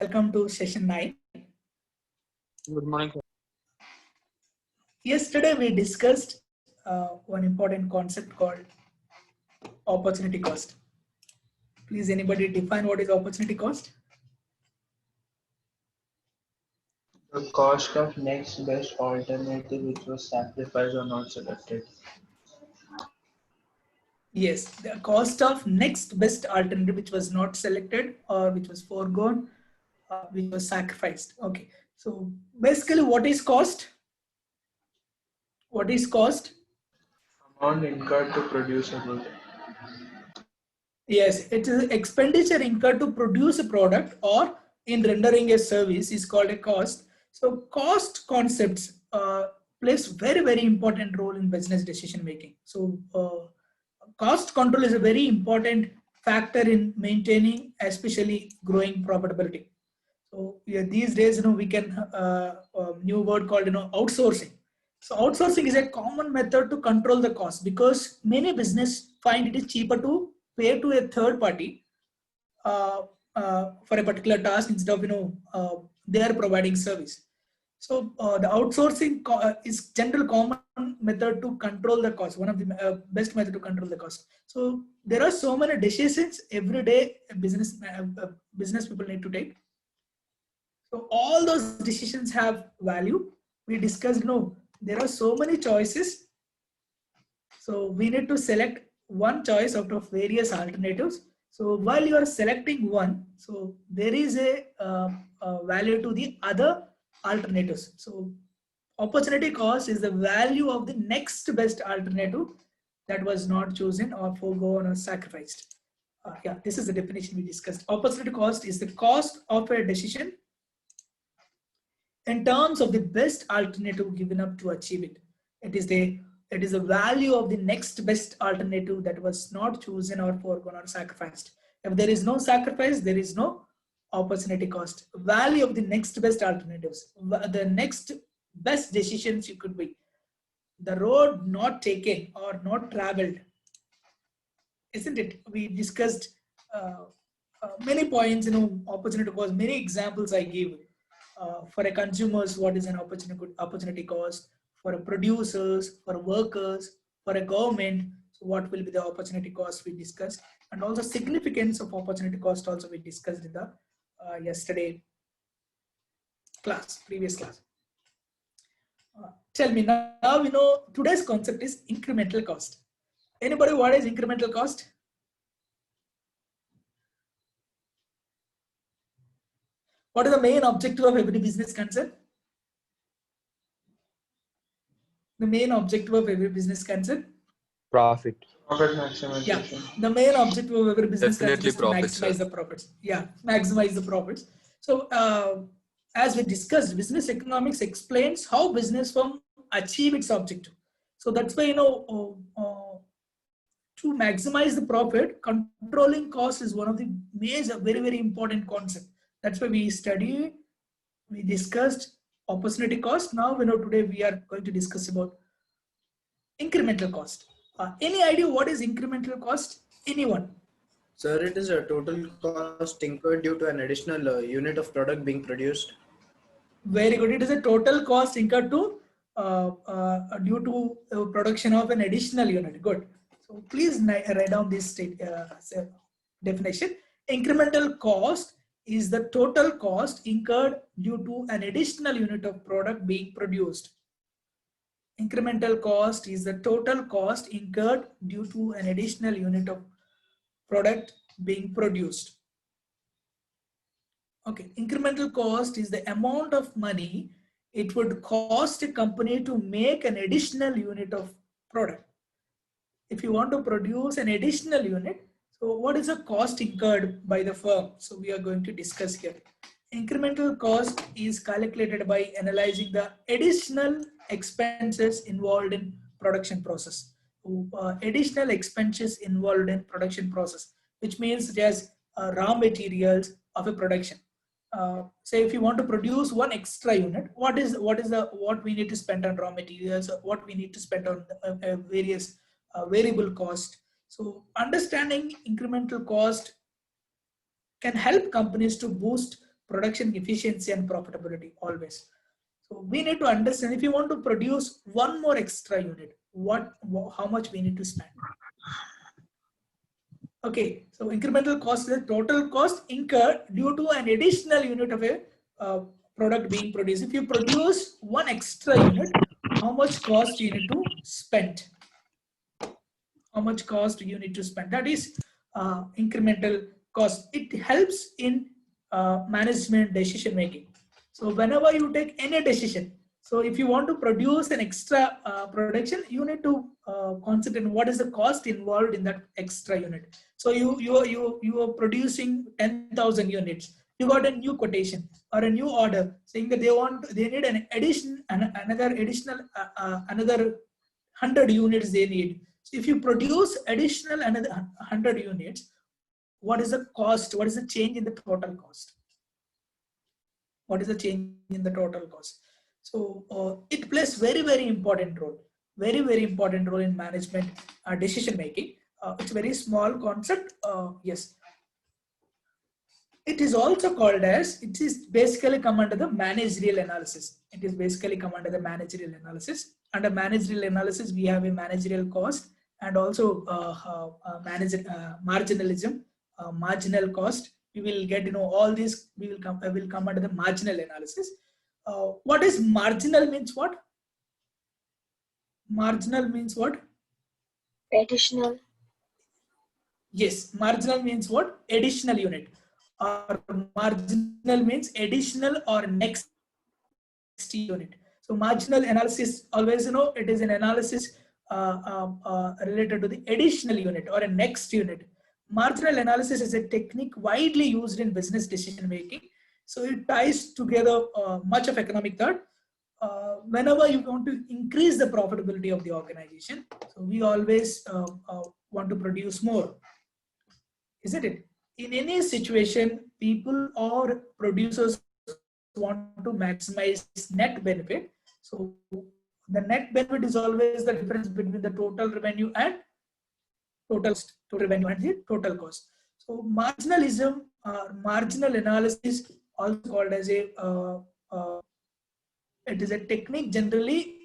Welcome to session 9. Good morning. Yesterday we discussed one important concept called opportunity cost. Please anybody define what is opportunity cost? The cost of next best alternative which was sacrificed or not selected. Yes, the cost of next best alternative which was not selected or which was foregone, which was sacrificed. Okay, so basically what is cost? What is cost? Amount incurred to produce a good. Yes, it is expenditure incurred to produce a product or in rendering a service is called a cost. So cost concepts plays very important role in business decision making. So cost control is a very important factor in maintaining, especially growing profitability. So yeah, these days, we can new word called outsourcing. So outsourcing is a common method to control the cost because many business find it is cheaper to pay to a third party for a particular task instead of they are providing service. So the outsourcing is general common method to control the cost. One of the best method to control the cost. So there are so many decisions every day business people need to take. So all those decisions have value. We discussed, there are so many choices. So we need to select one choice out of various alternatives. So while you are selecting one, so there is a value to the other alternatives. So opportunity cost is the value of the next best alternative that was not chosen or foregone or sacrificed. Yeah, this is the definition we discussed. Opportunity cost is the cost of a decision in terms of the best alternative given up to achieve it. It is the value of the next best alternative that was not chosen or foregone or sacrificed. If there is no sacrifice, there is no opportunity cost. Value of the next best alternatives, the next best decisions you could be. The road not taken or not traveled, isn't it? We discussed many points, opportunity cost, many examples I gave. For a consumers, what is an opportunity cost? For a producers, for workers, for a government, so what will be the opportunity cost we discussed, and also significance of opportunity cost also we discussed in the yesterday class, previous class. Tell me now, today's concept is incremental cost. Anybody what is incremental cost? What is the main objective of every business concern? The main objective of every business concern? Profit. Profit maximization. Yeah, the main objective of every business Definitely is to maximize the profits. Yeah, maximize the profits. So as we discussed, business economics explains how business firm achieve its objective. So that's why to maximize the profit, controlling cost is one of the major, very important concept. That's why we discussed opportunity cost. Now today we are going to discuss about incremental cost. Any idea what is incremental cost? Anyone? Sir, it is a total cost incurred due to an additional unit of product being produced. Very good. It is a total cost incurred to due to production of an additional unit. Good. So please write down this definition. Incremental cost is the total cost incurred due to an additional unit of product being produced. Incremental cost is the total cost incurred due to an additional unit of product being produced. Okay, incremental cost is the amount of money it would cost a company to make an additional unit of product. If you want to produce an additional unit, so what is the cost incurred by the firm? So we are going to discuss here. Incremental cost is calculated by analyzing the additional expenses involved in production process. Additional expenses involved in production process, which means there's raw materials of a production. Say if you want to produce one extra unit, what we need to spend on raw materials, what we need to spend on various variable cost. So understanding incremental cost can help companies to boost production efficiency and profitability always. So we need to understand if you want to produce one more extra unit, how much we need to spend. Okay, so incremental cost is the total cost incurred due to an additional unit of a product being produced. If you produce one extra unit, how much cost you need to spend? How much cost you need to spend? That is incremental cost. It helps in management decision making. So whenever you take any decision, so if you want to produce an extra production, you need to consider what is the cost involved in that extra unit. So you are producing 10,000 units. You got a new quotation or a new order saying that they need an addition, another additional another 100 units they need. So if you produce additional another 100 units, what is the cost? What is the change in the total cost? What is the change in the total cost? So it plays very important role, very important role in management decision making. It's a very small concept. Yes, it is also called as, it is basically come under the managerial analysis. It is basically come under the managerial analysis. Under managerial analysis, we have a managerial cost and also marginalism, marginal cost. We will get all these. We will come under the marginal analysis. What is marginal means what? Marginal means what? Additional. Yes, marginal means what? Additional unit. Or marginal means additional or next unit. So marginal analysis always, it is an analysis related to the additional unit or a next unit. Marginal analysis is a technique widely used in business decision making. So it ties together much of economic thought. Whenever you want to increase the profitability of the organization, so we always want to produce more, isn't it? In any situation, people or producers want to maximize net benefit. So the net benefit is always the difference between the total revenue and total revenue and the total cost. So marginalism, marginal analysis, also called as a it is a technique generally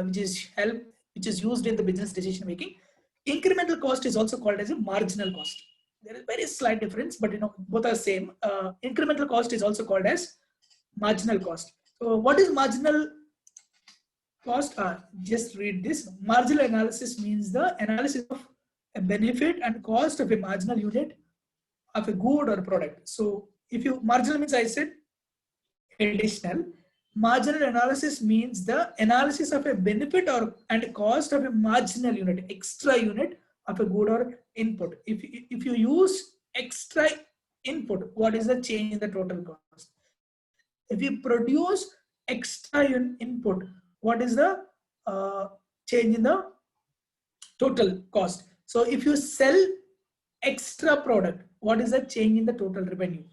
which is used in the business decision making. Incremental cost is also called as a marginal cost. There is very slight difference, but both are same. Incremental cost is also called as marginal cost. So what is marginal cost? Just read this. Marginal analysis means the analysis of a benefit and cost of a marginal unit of a good or product. So if you marginal means, I said additional. Marginal analysis means the analysis of a benefit and cost of a marginal unit, extra unit of a good or input. If you use extra input, what is the change in the total cost? If you produce extra input, what is the change in the total cost? So if you sell extra product, what is the change in the total revenue?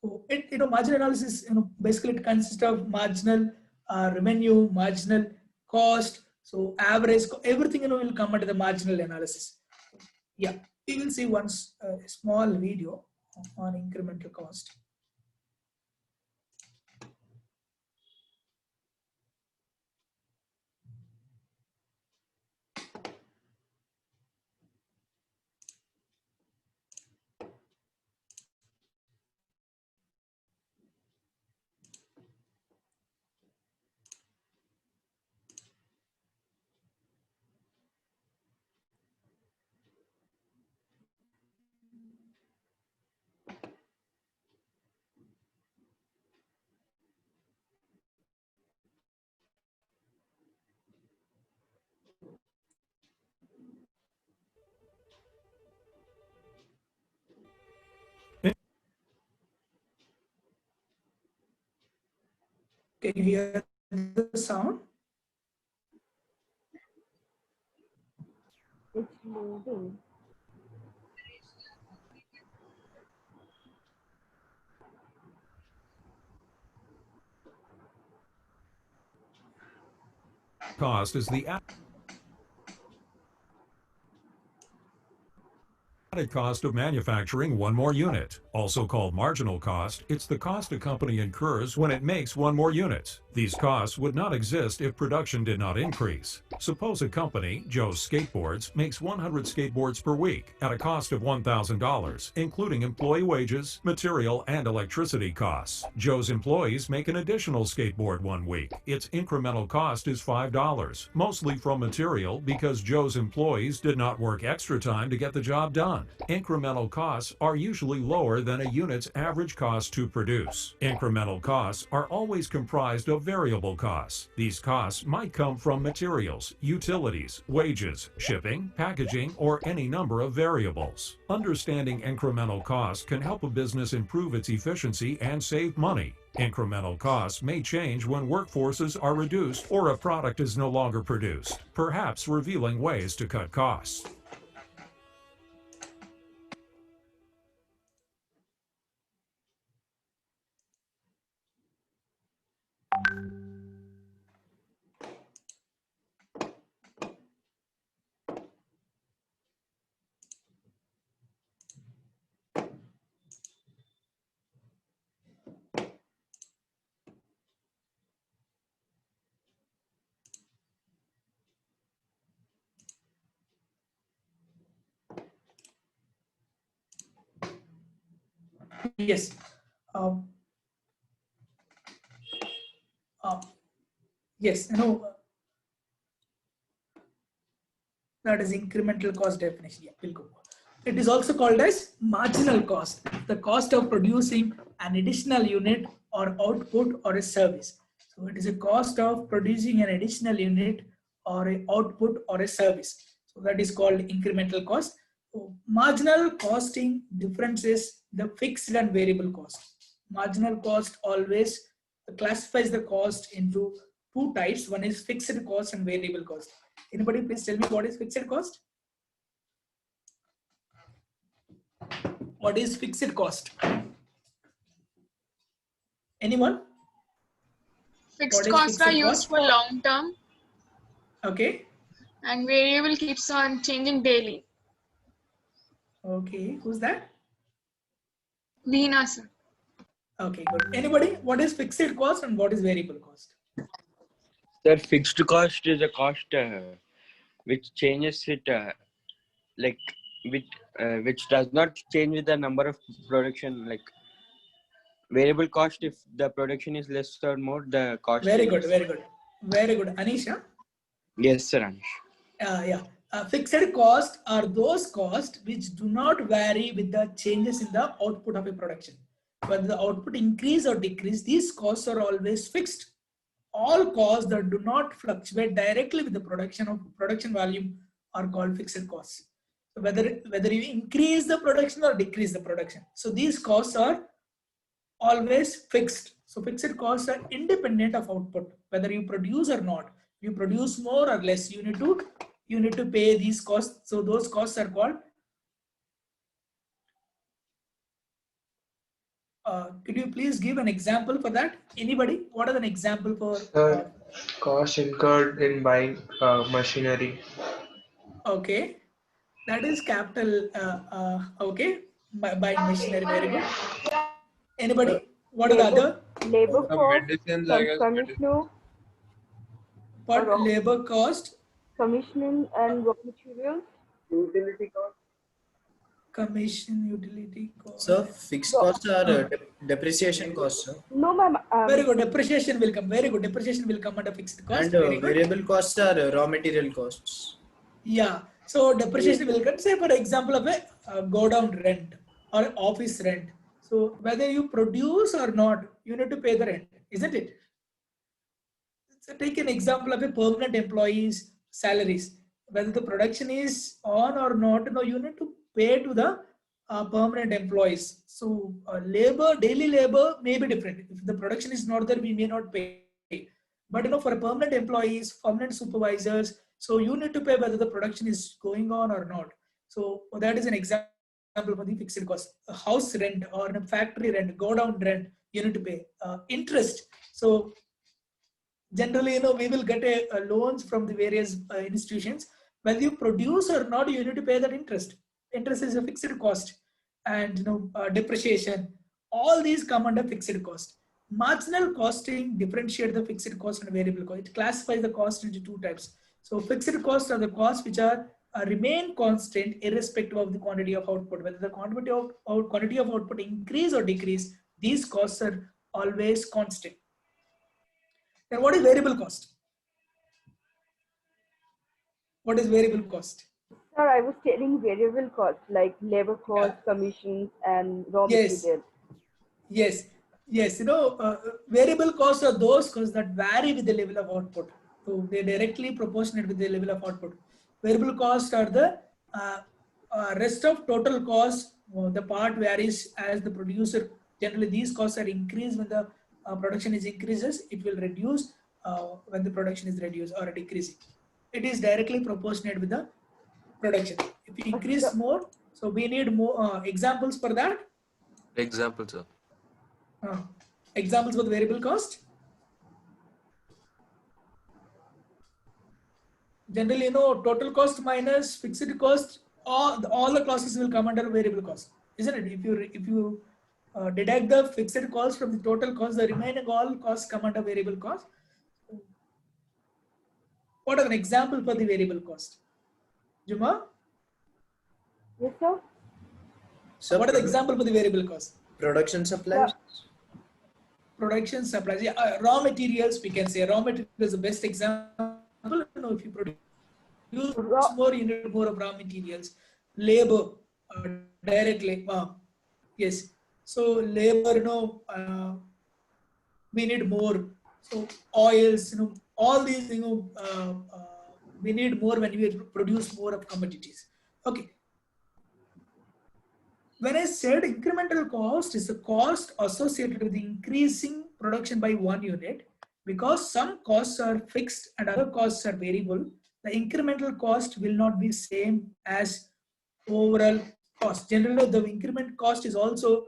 So marginal analysis, basically it consists of marginal revenue, marginal cost, so average, everything will come under the marginal analysis. Yeah, we will see once a small video on incremental cost. Can you hear the sound? It's moving. Cost is the added cost of manufacturing one more unit. Also called marginal cost, it's the cost a company incurs when it makes one more unit. These costs would not exist if production did not increase. Suppose a company, Joe's Skateboards, makes 100 skateboards per week at a cost of $1,000, including employee wages, material, and electricity costs. Joe's employees make an additional skateboard one week. Its incremental cost is $5, mostly from material because Joe's employees did not work extra time to get the job done. Incremental costs are usually lower than a unit's average cost to produce. Incremental costs are always comprised of variable costs. These costs might come from materials, utilities, wages, shipping, packaging, or any number of variables. Understanding incremental costs can help a business improve its efficiency and save money. Incremental costs may change when workforces are reduced or a product is no longer produced, perhaps revealing ways to cut costs. Yes. Um, yes, that is incremental cost definition. Yeah, we'll go. It is also called as marginal cost, the cost of producing an additional unit or output or a service. So it is a cost of producing an additional unit or a output or a service. So that is called incremental cost. So marginal costing differences the fixed and variable cost. Marginal cost always classifies the cost into two types. One is fixed cost and variable cost. Anybody please tell me what is fixed cost? What is fixed cost? Anyone? Fixed What is costs are fixed used cost? for long term Okay. and variable keeps on changing daily. Okay. Who's that? Veena, sir. Okay, good. Anybody? What is fixed cost and what is variable cost? Sir, fixed cost is a cost which changes it like which does not change with the number of production. Like variable cost, if the production is less or more, the cost. Very good, changes. very good, very good. Anisha? Yes, sir. Anish. Yeah. Fixed cost are those costs which do not vary with the changes in the output of a production. Whether the output increase or decrease, these costs are always fixed. All costs that do not fluctuate directly with the production volume are called fixed costs. So whether you increase the production or decrease the production, so these costs are always fixed. So fixed costs are independent of output, whether you produce or not. You produce more or less, you need to pay these costs. So those costs are called. Could you please give an example for that? Anybody? What is an example for? Cost incurred in buying machinery. Okay, that is capital. Okay, buying machinery. Very good. Anybody? What are the other? Labor cost, Medicines, I guess. commissioner, What raw- labor cost? commissioning and raw materials. Utility cost. Commission, utility cost. So fixed costs are depreciation costs, sir. No, ma'am. Very good. Depreciation will come. Very good. Depreciation will come under fixed cost. And Very good. variable costs are raw material costs. Yeah. So depreciation will come. Say for example of a go down rent or office rent. So whether you produce or not, you need to pay the rent, isn't it? So take an example of a permanent employee's salaries. Whether the production is on or not, no, you need to pay to the permanent employees. So daily labor may be different. If the production is not there, we may not pay. But for permanent employees, permanent supervisors, so you need to pay whether the production is going on or not. So that is an example for the fixed cost. A house rent or a factory rent, go down rent, you need to pay. Interest. So generally, we will get loans from the various institutions. Whether you produce or not, you need to pay that interest. interest is a fixed cost, and depreciation, all these come under fixed cost. Marginal costing differentiate the fixed cost and variable cost. It classifies the cost into two types. So fixed costs are the costs which are remain constant irrespective of the quantity of output. Whether the quantity of output increase or decrease, these costs are always constant. Then what is variable cost? What is variable cost? Sir, I was telling variable costs like labor costs, commissions, and raw Yes. materials. Yes. Variable costs are those costs that vary with the level of output. So they're directly proportionate with the level of output. Variable costs are the rest of total cost. The part varies as the producer. Generally, these costs are increased when the production is increases. It will reduce when the production is reduced or decreasing. It is directly proportionate with the production. If you increase more, so we need more examples for that. Example, sir. Examples for the variable cost. Generally, total cost minus fixed cost, all the costs will come under variable cost, isn't it? If you deduct the fixed cost from the total cost, the remaining all costs come under variable cost. What are an example for the variable cost? Juma? Yes, sir. So What are the example for the variable cost? production supplies. Production supplies. Yeah, raw materials, we can say raw material is the best example. If you produce more, you need more of raw materials. Labor, direct labor. Yes. So labor, we need more. So oils, all these, we need more when we produce more of commodities. Okay. When I said incremental cost is the cost associated with increasing production by 1 unit, because some costs are fixed and other costs are variable, the incremental cost will not be same as overall cost. Generally, the increment cost is also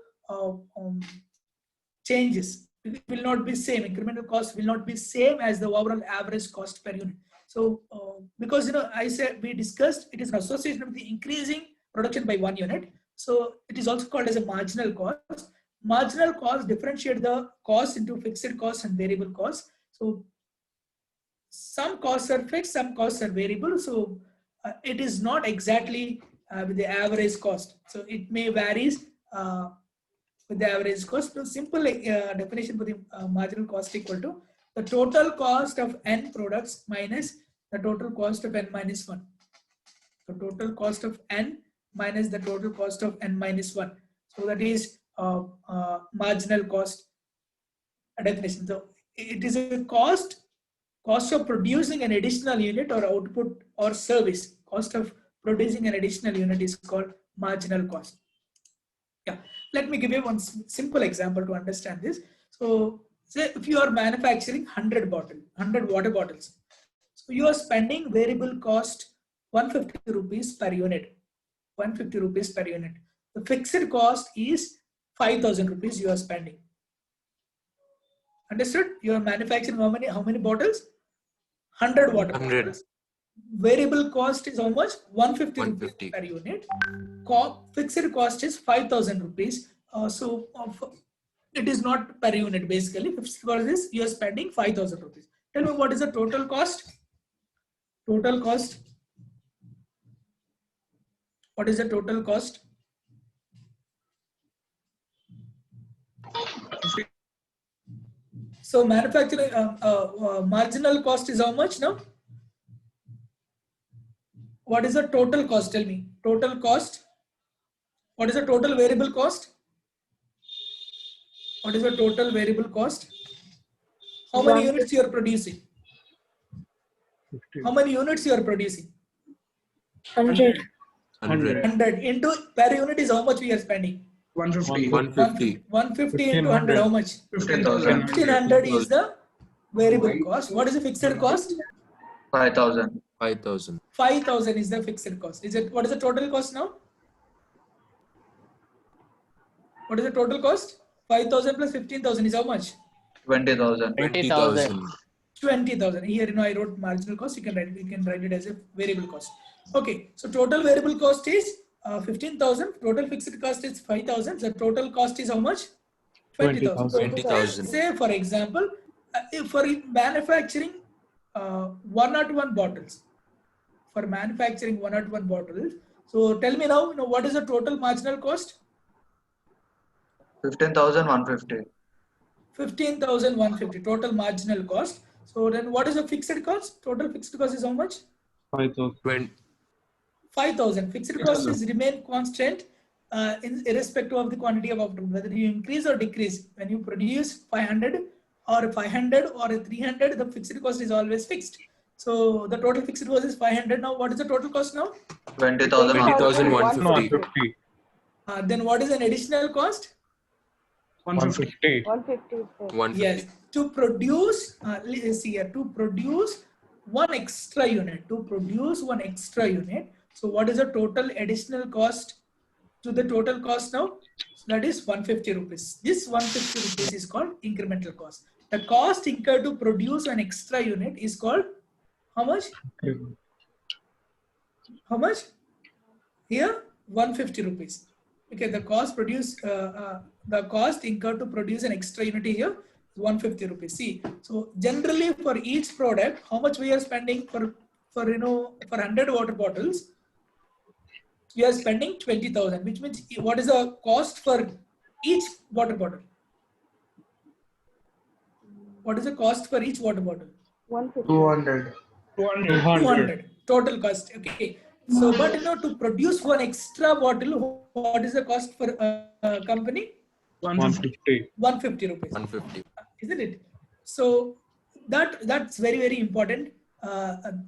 changes. It will not be same. Incremental cost will not be same as the overall average cost per unit. So, because I said we discussed it is an association with the increasing production by 1 unit. So it is also called as a marginal cost. Marginal cost differentiate the cost into fixed costs and variable costs. So some costs are fixed, some costs are variable. So it is not exactly with the average cost. So it may varies with the average cost. So simple definition for the marginal cost equal to the total cost of n products minus the total cost of n minus 1. So total cost of n minus the total cost of n minus 1. So that is marginal cost definition. So it is a cost of producing an additional unit or output or service. Cost of producing an additional unit is called marginal cost. Yeah, let me give you one simple example to understand this. So say if you are manufacturing 100 water bottles, so you are spending variable cost 150 rupees per unit. 150 rupees per unit. The fixed cost is 5,000 rupees you are spending. Understood? You are manufacturing how many bottles? 100 water 100. bottles. Variable cost is how much? 150 rupees 150. per unit. Fixed cost is 5,000 rupees. So it is not per unit basically. Fixed cost is you are spending 5,000 rupees. Tell me what is the total cost? Total cost. What is the total cost? So manufacturing marginal cost is how much now? What is the total cost? Tell me. Total cost. What is the total variable cost? What is the total variable cost? How many units you are producing? How many units you are producing? 100. 100 into per unit is how much we are spending? 150. 150. 150 into 100 how much? 15,000. 1500 is the variable cost. What is the fixed cost? 5,000. 5,000. 5,000 is the fixed cost. What is the total cost now? What is the total cost? 5,000 plus 15,000 is how much? 20,000. 20,000. 20,000. Here, I wrote marginal cost. You can write it as a variable cost. Okay. So total variable cost is 15,000. Total fixed cost is 5,000. The total cost is how much? 20,000. 20,000. Say for example, if for manufacturing 101 bottles, for manufacturing 101 bottles. So tell me now, what is the total marginal cost? 15,150. 15,150 total marginal cost. So then what is the fixed cost? Total fixed cost is how much? 20. 5,000. Fixed cost is remain constant irrespective of the quantity of output. Whether you increase or decrease, when you produce 500 or 500 or 300, the fixed cost is always fixed. So the total fixed cost is 500. Now what is the total cost now? 20,150. Then what is an additional cost? 150. 150 is there. 150. Yes, to produce, let's see here, to produce one extra unit, So what is the total additional cost to the total cost now? So that is 150 rupees. This 150 rupees is called incremental cost. The cost incurred to produce an extra unit is called how much? How much? Here, 150 rupees. Okay, the cost incurred to produce an extra unit here is 150 rupees. See, so generally for each product, how much we are spending for 100 water bottles, we are spending 20,000, which means what is the cost for each water bottle? What is the cost for each water bottle? 150. 200 total cost. Okay. So, but to produce one extra bottle, what is the cost for a company? 150. 150 rupees. 150. Isn't it? So that's very, very important.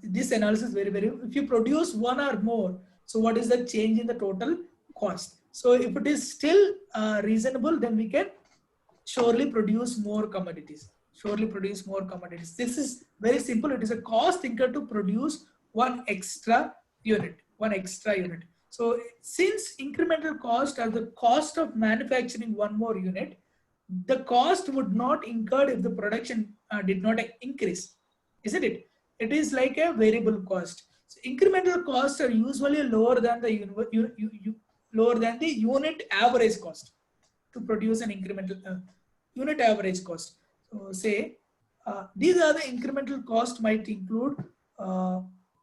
This analysis is very, very. If you produce one or more, so what is the change in the total cost? So if it is still reasonable, then we can surely produce more commodities. This is very simple. It is a cost incurred to produce one extra unit. So since incremental cost are the cost of manufacturing one more unit, the cost would not incur if the production did not increase, isn't it? It is like a variable cost. So incremental costs are usually lower than the unit average cost to produce an incremental unit average cost. So say these are the incremental cost might include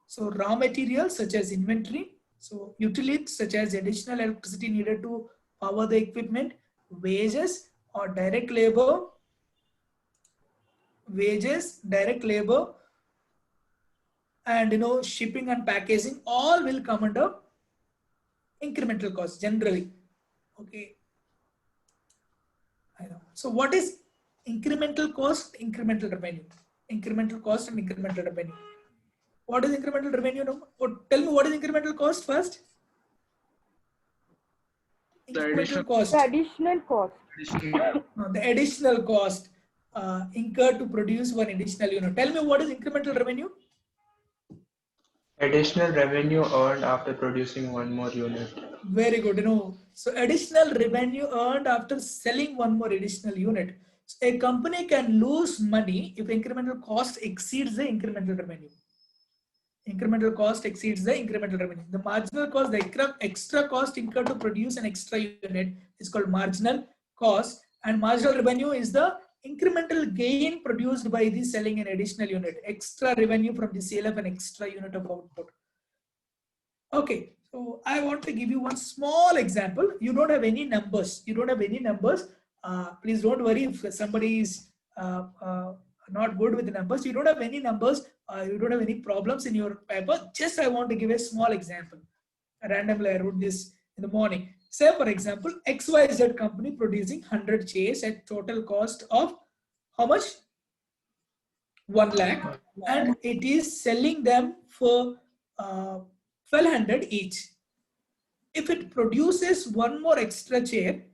so raw materials such as inventory, so utilities such as additional electricity needed to power the equipment, wages or direct labor, and shipping and packaging, all will come under incremental cost generally. Okay. I know. So what is incremental cost, incremental revenue? Incremental cost and incremental revenue. What is incremental revenue? Tell me what is incremental cost first. Incremental cost. The additional cost. No, the additional cost incurred to produce one additional unit. Tell me what is incremental revenue? Additional revenue earned after producing one more unit. Very good. So additional revenue earned after selling one more additional unit. So a company can lose money if incremental cost exceeds the incremental revenue. Incremental cost exceeds the incremental revenue. The marginal cost, the extra cost incurred to produce an extra unit is called marginal cost, and marginal revenue is the incremental gain produced by the selling an additional unit, extra revenue from the sale of an extra unit of output. Okay, so I want to give you one small example. You don't have any numbers. Please don't worry if somebody is not good with the numbers. You don't have any numbers. You don't have any problems in your paper. Just I want to give a small example. Randomly, I wrote this in the morning. Say, for example, XYZ company producing 100 chairs at total cost of how much? 1 lakh. And it is selling them for 1,200 each. If it produces one more extra chair,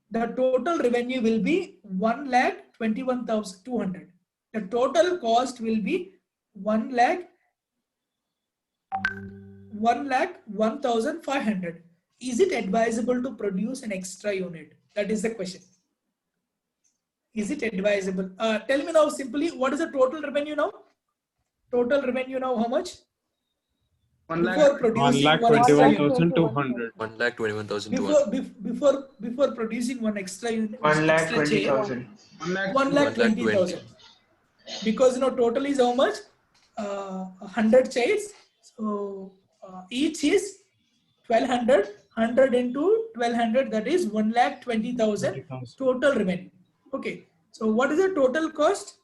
the total revenue will be 1,21,200. The total cost will be 1,01,500. Is it advisable to produce an extra unit? That is the question. Is it advisable? Tell me now simply, what is the total revenue now? Total revenue now how much? before producing one extra unit. 1,21,200. 1,21,200. Before producing one extra unit, One lakh extra chair, 20,000. 1,20,000. Because total is how much? 100 chairs. So each is 1,200. 100 into 1,200, that is 1,20,000 total revenue. Okay. So what is the total cost?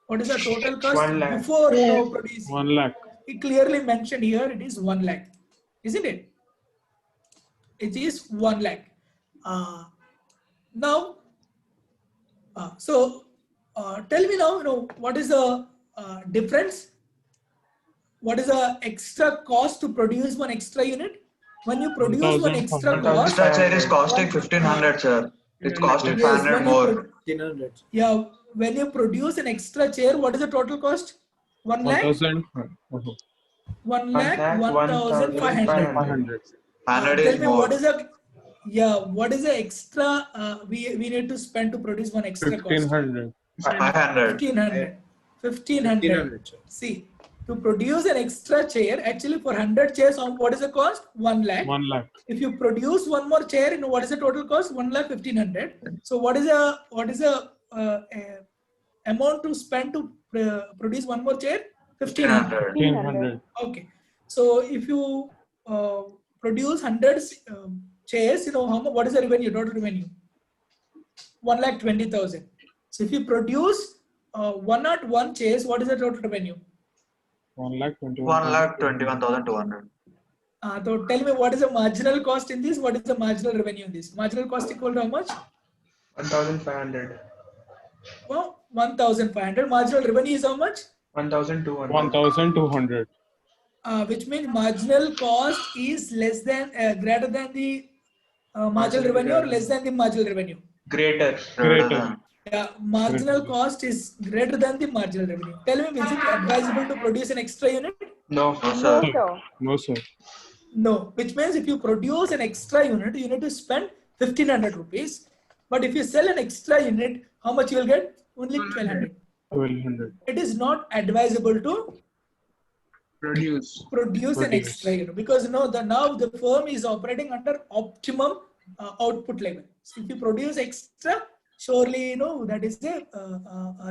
What is the total cost 1 lakh. before producing? 1 lakh. It clearly mentioned here. It is 1 lakh, isn't it? It is 1 lakh. Now, tell me now, what is the difference? What is the extra cost to produce one extra unit? When you produce one extra 1,500. cost, Extra chair is costing 1,500, sir. It's costing yes, 500 when more. 1,500. yeah, when you produce an extra chair, what is the total cost? 1 lakh? 1,000. 1 lakh, 1,500. 500. 100 Tell is me more. what is the extra we need to spend to produce one extra cost? 1,500. 500. 1,500. 1,500. 1,500, sir. See, to produce an extra chair, actually for 100 chairs, what is the cost? 1 lakh. 1 lakh. If you produce one more chair, what is the total cost? 1,15,000. So what is the amount to spend to produce one more chair? 1,500. 1,500. Okay. So if you produce 100 chairs, what is the revenue? Total revenue? 1,20,000. So if you produce 101 chairs, what is the total revenue? 1,21,200. So tell me, what is the marginal cost in this? What is the marginal revenue in this? Marginal cost equal to how much? 1,500. Well, 1,500. Marginal revenue is how much? 1,200. 1,200. Which means marginal cost is greater than the marginal revenue or less than the marginal revenue? Greater. Greater. Yeah, marginal cost is greater than the marginal revenue. Tell me, is it advisable to produce an extra unit? No. No, No, sir. sir. No, sir. No, which means if you produce an extra unit, you need to spend 1,500 rupees. But if you sell an extra unit, how much you will get? Only 1,200. 1,200. It is not advisable to Produce. an extra unit because now the firm is operating under optimum output level. So if you produce extra, surely that is a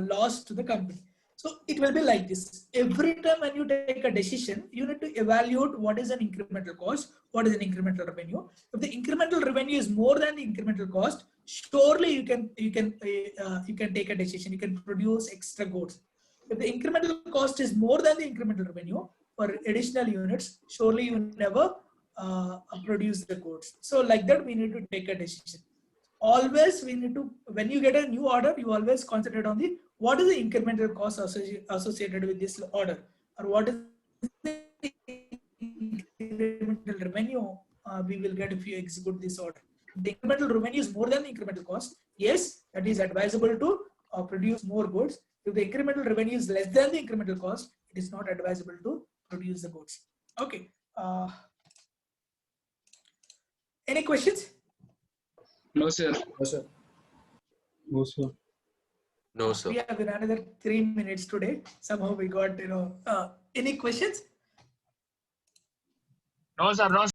loss to the company. So it will be like this. Every time when you take a decision, you need to evaluate what is an incremental cost, what is an incremental revenue. If the incremental revenue is more than the incremental cost, surely you can take a decision. You can produce extra goods. If the incremental cost is more than the incremental revenue for additional units, surely you never produce the goods. So like that, we need to take a decision. Always we need to, when you get a new order, you always concentrate on what is the incremental cost associated with this order, or what is the incremental revenue we will get if you execute this order. If the incremental revenue is more than the incremental cost, yes, that is advisable to produce more goods. If the incremental revenue is less than the incremental cost, it is not advisable to produce the goods. Okay. Any questions? No, sir. No, sir. No, sir. No, sir. We have another 3 minutes today. Somehow we got, any questions? No, sir. No,